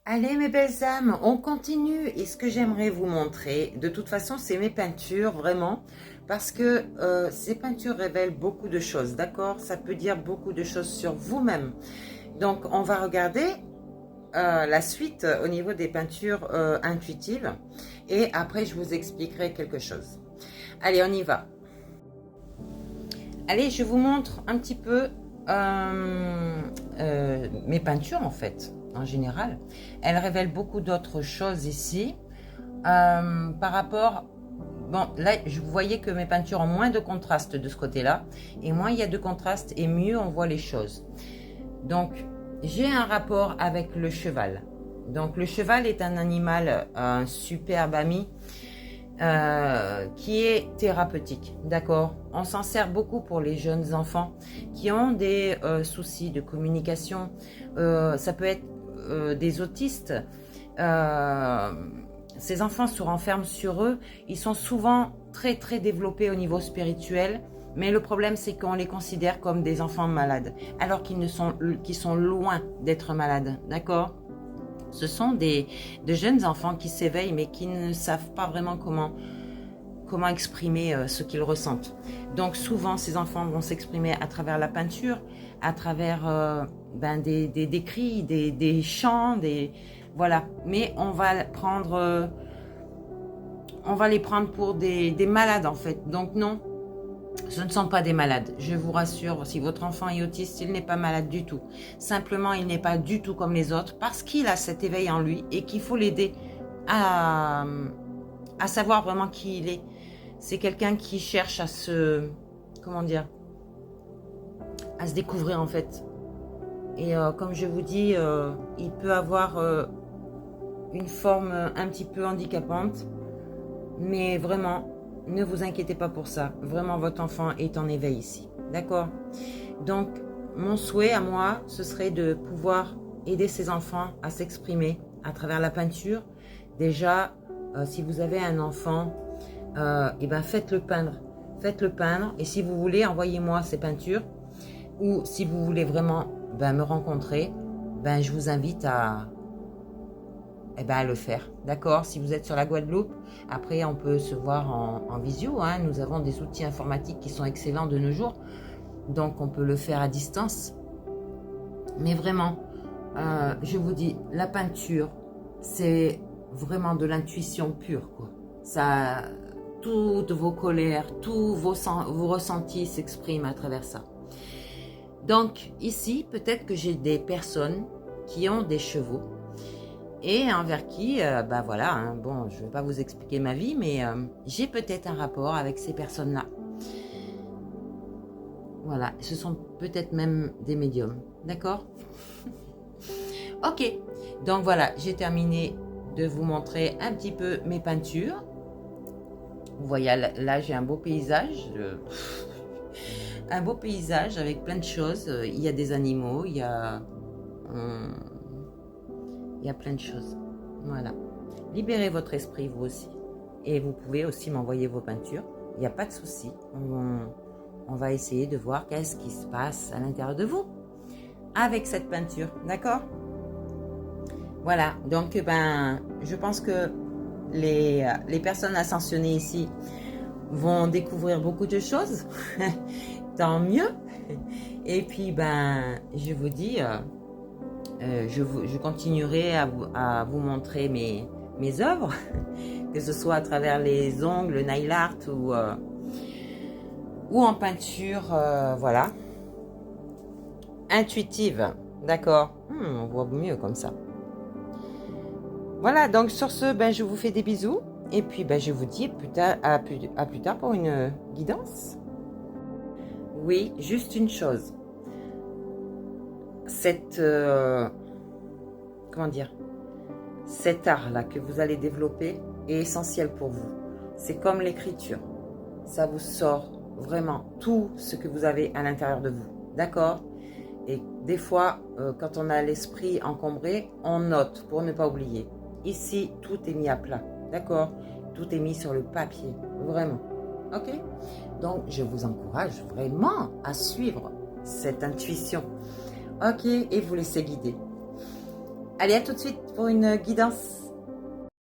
Allez mes belles âmes, on continue et ce que j'aimerais vous montrer, de toute façon c'est mes peintures vraiment, parce que ces peintures révèlent beaucoup de choses, d'accord? Ça peut dire beaucoup de choses sur vous-même. Donc on va regarder la suite au niveau des peintures intuitives et après je vous expliquerai quelque chose. Allez, on y va. Allez, je vous montre un petit peu mes peintures en fait, en général. Elles révèlent beaucoup d'autres choses ici. Par rapport... Bon, là, vous voyez que mes peintures ont moins de contraste de ce côté-là. Et moins il y a de contraste et mieux on voit les choses. Donc, j'ai un rapport avec le cheval. Donc, le cheval est un animal, un superbe ami. Qui est thérapeutique, d'accord? On s'en sert beaucoup pour les jeunes enfants qui ont des soucis de communication. Ça peut être des autistes. Ces enfants se renferment sur eux. Ils sont souvent très très développés au niveau spirituel. Mais le problème, c'est qu'on les considère comme des enfants malades, alors qu'ils sont loin d'être malades, d'accord? Ce sont de jeunes enfants qui s'éveillent mais qui ne savent pas vraiment comment exprimer ce qu'ils ressentent. Donc souvent ces enfants vont s'exprimer à travers la peinture, à travers des cris, des chants, voilà. Mais on va les prendre pour des malades en fait. Donc non, ce ne sont pas des malades. Je vous rassure, si votre enfant est autiste, il n'est pas malade du tout. Simplement, il n'est pas du tout comme les autres parce qu'il a cet éveil en lui et qu'il faut l'aider à savoir vraiment qui il est. C'est quelqu'un qui cherche à se... Comment dire? À se découvrir en fait. Et comme je vous dis, il peut avoir une forme un petit peu handicapante. Mais vraiment... Ne vous inquiétez pas pour ça. Vraiment, votre enfant est en éveil ici. D'accord? Donc, mon souhait à moi, ce serait de pouvoir aider ces enfants à s'exprimer à travers la peinture. Déjà, si vous avez un enfant, et ben faites-le peindre. Faites-le peindre. Et si vous voulez, envoyez-moi ces peintures. Ou si vous voulez vraiment me rencontrer, je vous invite à le faire, d'accord? Si vous êtes sur la Guadeloupe, après on peut se voir en visio, hein. Nous avons des outils informatiques qui sont excellents de nos jours, donc on peut le faire à distance. Mais vraiment, je vous dis, la peinture, c'est vraiment de l'intuition pure, quoi. Ça, toutes vos colères, tous vos ressentis s'expriment à travers ça. Donc ici, peut-être que j'ai des personnes qui ont des chevaux, et envers qui, voilà, hein, bon, je ne vais pas vous expliquer ma vie, mais j'ai peut-être un rapport avec ces personnes-là. Voilà, ce sont peut-être même des médiums, d'accord? Ok, donc voilà, j'ai terminé de vous montrer un petit peu mes peintures. Vous voyez, là j'ai un beau paysage, un beau paysage avec plein de choses. Il y a des animaux, il y a plein de choses. Voilà. Libérez votre esprit, vous aussi. Et vous pouvez aussi m'envoyer vos peintures. Il n'y a pas de souci. On va essayer de voir qu'est-ce qui se passe à l'intérieur de vous avec cette peinture. D'accord? Voilà. Donc, je pense que les personnes ascensionnées ici vont découvrir beaucoup de choses. Tant mieux. Et puis, je vous dis... je continuerai à vous montrer mes œuvres, que ce soit à travers les ongles, le nail art ou en peinture, voilà, intuitive, d'accord? On voit mieux comme ça. Voilà, donc sur ce, je vous fais des bisous et puis je vous dis à plus tard pour une guidance. Oui, juste une chose. Comment dire, cet art-là que vous allez développer est essentiel pour vous. C'est comme l'écriture. Ça vous sort vraiment tout ce que vous avez à l'intérieur de vous. D'accord? Et des fois, quand on a l'esprit encombré, on note pour ne pas oublier. Ici, tout est mis à plat. D'accord? Tout est mis sur le papier. Vraiment. Ok? Donc, je vous encourage vraiment à suivre cette intuition. Ok, et vous laissez guider. Allez, à tout de suite pour une guidance.